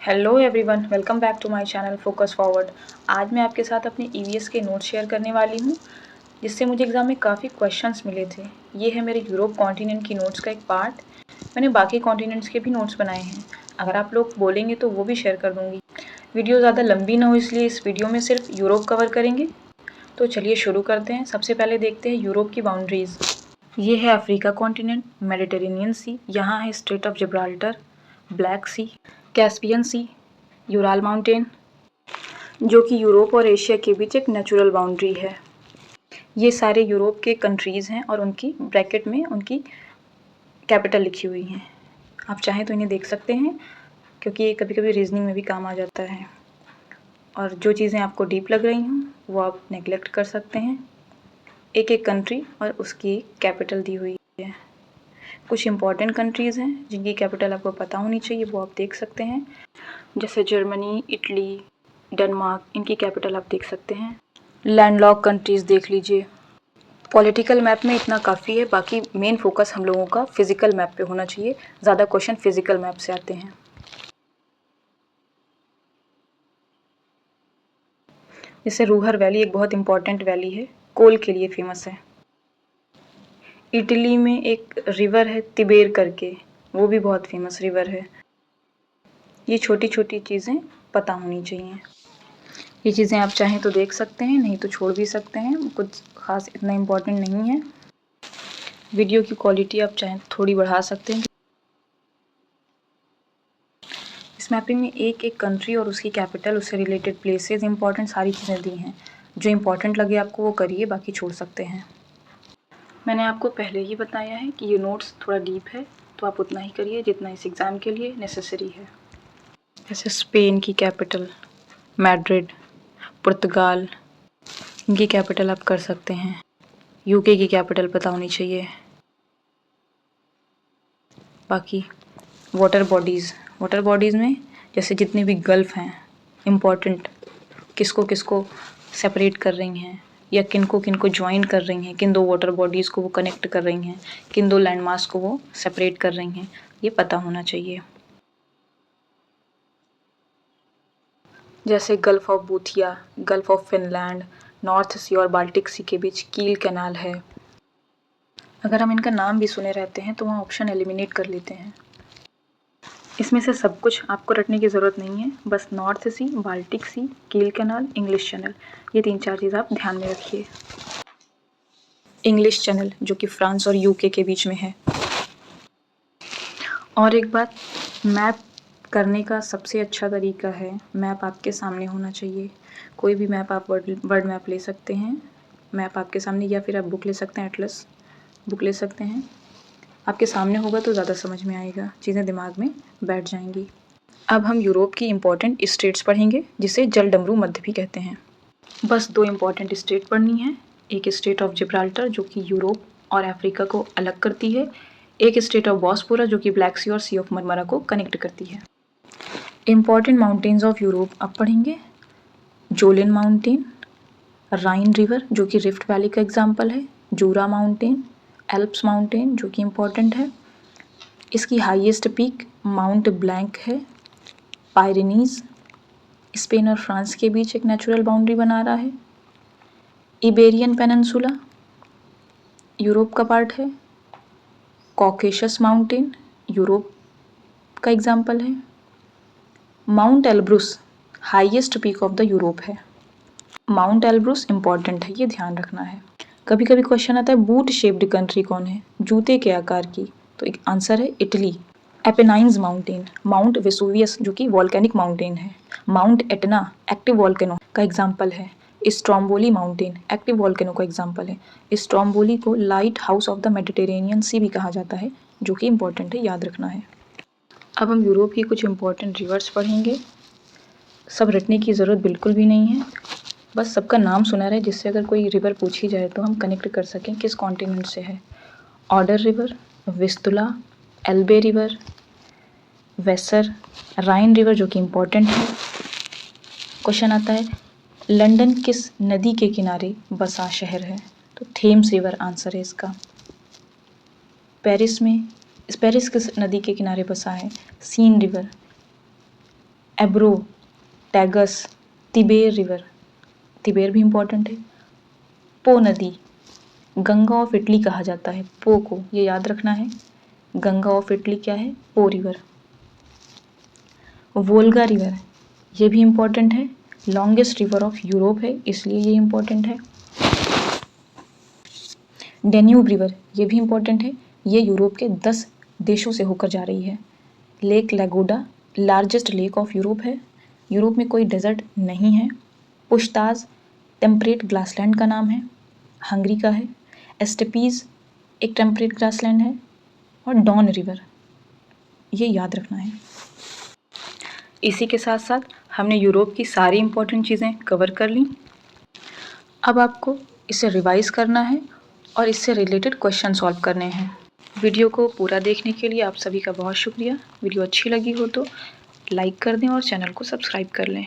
Hello everyone, welcome back to my channel focus forward. आज मैं आपके साथ अपने ईवीएस के नोट्स शेयर करने वाली हूँ, जिससे मुझे एग्ज़ाम में काफ़ी क्वेश्चंस मिले थे। ये है मेरे यूरोप कॉन्टिनेंट की नोट्स का एक पार्ट। मैंने बाकी कॉन्टिनेंट्स के भी नोट्स बनाए हैं, अगर आप लोग बोलेंगे तो वो भी शेयर कर दूँगी। वीडियो ज़्यादा लंबी ना हो, इसलिए इस वीडियो में सिर्फ यूरोप कवर करेंगे। तो चलिए शुरू करते हैं। सबसे पहले देखते हैं यूरोप की बाउंड्रीज़। ये है अफ्रीका कॉन्टिनेंट, मेडिटेरेनियन सी, यहाँ है strait of Gibraltar, black sea, Caspian sea, Ural mountain, जो कि यूरोप और एशिया के बीच एक नेचुरल बाउंड्री है। ये सारे यूरोप के कंट्रीज़ हैं और उनकी ब्रैकेट में उनकी कैपिटल लिखी हुई हैं। आप चाहें तो इन्हें देख सकते हैं, क्योंकि ये कभी कभी रीजनिंग में भी काम आ जाता है। और जो चीज़ें आपको डीप लग रही हों वो आप नेगलेक्ट कर सकते हैं। एक एक कंट्री और उसकी कैपिटल दी हुई है। कुछ इंपॉर्टेंट कंट्रीज़ हैं जिनकी कैपिटल आपको पता होनी चाहिए, वो आप देख सकते हैं, जैसे जर्मनी, इटली, डेनमार्क, इनकी कैपिटल आप देख सकते हैं। लैंडलॉक कंट्रीज़ देख लीजिए। पॉलिटिकल मैप में इतना काफ़ी है, बाकी मेन फोकस हम लोगों का फिजिकल मैप पे होना चाहिए। ज़्यादा क्वेश्चन फिजिकल मैप से आते हैं। जैसे रूहर वैली एक बहुत इंपॉर्टेंट वैली है, कोल के लिए फेमस है। इटली में एक रिवर है तिबेर करके, वो भी बहुत फेमस रिवर है। ये छोटी छोटी चीज़ें पता होनी चाहिए। ये चीज़ें आप चाहें तो देख सकते हैं, नहीं तो छोड़ भी सकते हैं, कुछ ख़ास इतना इम्पोर्टेंट नहीं है। वीडियो की क्वालिटी आप चाहें थोड़ी बढ़ा सकते हैं। इस मैपिंग में एक एक कंट्री और उसकी कैपिटल, उससे रिलेटेड प्लेसेस, इंपॉर्टेंट सारी चीज़ें दी हैं। जो इंपॉर्टेंट लगे आपको वो करिए, बाकी छोड़ सकते हैं। मैंने आपको पहले ही बताया है कि ये नोट्स थोड़ा डीप है, तो आप उतना ही करिए जितना इस एग्ज़ाम के लिए नेसेसरी है। जैसे स्पेन की कैपिटल मैड्रिड, पुर्तगाल, इनकी कैपिटल आप कर सकते हैं। यूके की कैपिटल पता होनी चाहिए। बाकी वाटर बॉडीज़ में जैसे जितने भी गल्फ़ हैं इम्पॉर्टेंट, किसको किसको सेपरेट कर रही हैं या किनको किनको ज्वाइन कर रही हैं, किन दो वाटर बॉडीज़ को वो कनेक्ट कर रही हैं, किन दो लैंडमास को वो सेपरेट कर रही हैं, ये पता होना चाहिए। जैसे Gulf of Boothia, Gulf of Finland, North Sea और बाल्टिक सी के बीच कील कैनाल है। अगर हम इनका नाम भी सुने रहते हैं तो वहाँ ऑप्शन एलिमिनेट कर लेते हैं। इसमें से सब कुछ आपको रटने की ज़रूरत नहीं है, बस नॉर्थ सी, बाल्टिक सी, कील कैनाल, इंग्लिश चैनल, ये 3-4 चीज़ आप ध्यान में रखिए। इंग्लिश चैनल जो कि फ्रांस और यूके के बीच में है। और एक बात, मैप करने का सबसे अच्छा तरीका है, मैप आपके सामने होना चाहिए। कोई भी मैप आप वर्ड मैप ले सकते हैं, मैप आपके सामने, या फिर आप बुक ले सकते हैं, एटलस बुक ले सकते हैं। आपके सामने होगा तो ज़्यादा समझ में आएगा, चीज़ें दिमाग में बैठ जाएंगी। अब हम यूरोप की इम्पॉर्टेंट स्टेट्स पढ़ेंगे, जिसे जलडमरू मध्य भी कहते हैं। बस 2 इम्पॉर्टेंट स्टेट पढ़नी है। एक स्टेट ऑफ जिब्राल्टर जो कि यूरोप और अफ्रीका को अलग करती है, एक स्टेट ऑफ बॉस्पोरा जो कि ब्लैक सी और सी ऑफ मरमरा को कनेक्ट करती है। इम्पॉर्टेंट माउंटेन्स ऑफ यूरोप अब पढ़ेंगे। जोलिन माउंटेन, राइन रिवर जो कि रिफ्ट वैली का एग्जाम्पल है, जूरा माउंटेन, एल्प्स माउंटेन जो कि इम्पॉर्टेंट है, इसकी हाईएस्ट पीक माउंट ब्लैंक है। पायरेनीज स्पेन और फ्रांस के बीच एक नेचुरल बाउंड्री बना रहा है। इबेरियन पेनिनसुला यूरोप का पार्ट है। कॉकेशस माउंटेन यूरोप का एग्जाम्पल है। Mount Elbrus highest peak of the Europe है। माउंट एल्ब्रुस इम्पॉर्टेंट है, ये ध्यान रखना है। कभी कभी क्वेश्चन आता है बूट शेप्ड कंट्री कौन है, जूते के आकार की, तो एक आंसर है Italy. Apennines mountain, Mount Vesuvius जो कि वॉल्केनिक माउंटेन है, माउंट एटना एक्टिव वॉल्केनो का एग्जाम्पल है। स्ट्रोम्बोली माउंटेन एक्टिव वॉल्केनो का एग्जाम्पल है। स्ट्रोम्बोली को lighthouse of the Mediterranean Sea भी कहा जाता है, जो कि इम्पोर्टेंट है, याद रखना है। अब हम यूरोप की कुछ इम्पोर्टेंट रिवर्स पढ़ेंगे। सब रटने की ज़रूरत बिल्कुल भी नहीं है, बस सबका नाम सुना रहे, जिससे अगर कोई रिवर पूछी जाए तो हम कनेक्ट कर सकें किस कॉन्टिनेंट से है। Order river, Vistula, एल्बे river, Vesara, राइन रिवर जो कि इम्पोर्टेंट है। क्वेश्चन आता है लंदन किस नदी के किनारे बसा शहर है, तो थेम्स रिवर आंसर है इसका। पेरिस किस नदी के किनारे बसा है, सीन रिवर। एब्रो, टैगस, तिबेर रिवर, तिबेर भी इम्पॉर्टेंट है। पो नदी, गंगा ऑफ इटली कहा जाता है पो को, ये याद रखना है। गंगा ऑफ इटली क्या है? पो रिवर। वोल्गा रिवर, ये भी इम्पॉर्टेंट है, लॉन्गेस्ट रिवर ऑफ यूरोप है इसलिए ये इम्पॉर्टेंट है। डेन्यूब रिवर, ये भी इम्पॉर्टेंट है, ये यूरोप के 10 देशों से होकर जा रही है। लेक लैगोडा, लार्जेस्ट लेक ऑफ यूरोप है, यूरोप में कोई डेजर्ट नहीं है। पुश्ताज, टेम्परेट ग्रासलैंड का नाम है, हंगरी का है। एस्टेपीज एक टेम्परेट ग्रासलैंड है। और डॉन रिवर, ये याद रखना है। इसी के साथ साथ हमने यूरोप की सारी इम्पोर्टेंट चीज़ें कवर कर ली। अब आपको इसे रिवाइज करना है और इससे रिलेटेड क्वेश्चन सॉल्व करने हैं। वीडियो को पूरा देखने के लिए आप सभी का बहुत शुक्रिया। वीडियो अच्छी लगी हो तो लाइक कर दें और चैनल को सब्सक्राइब कर लें।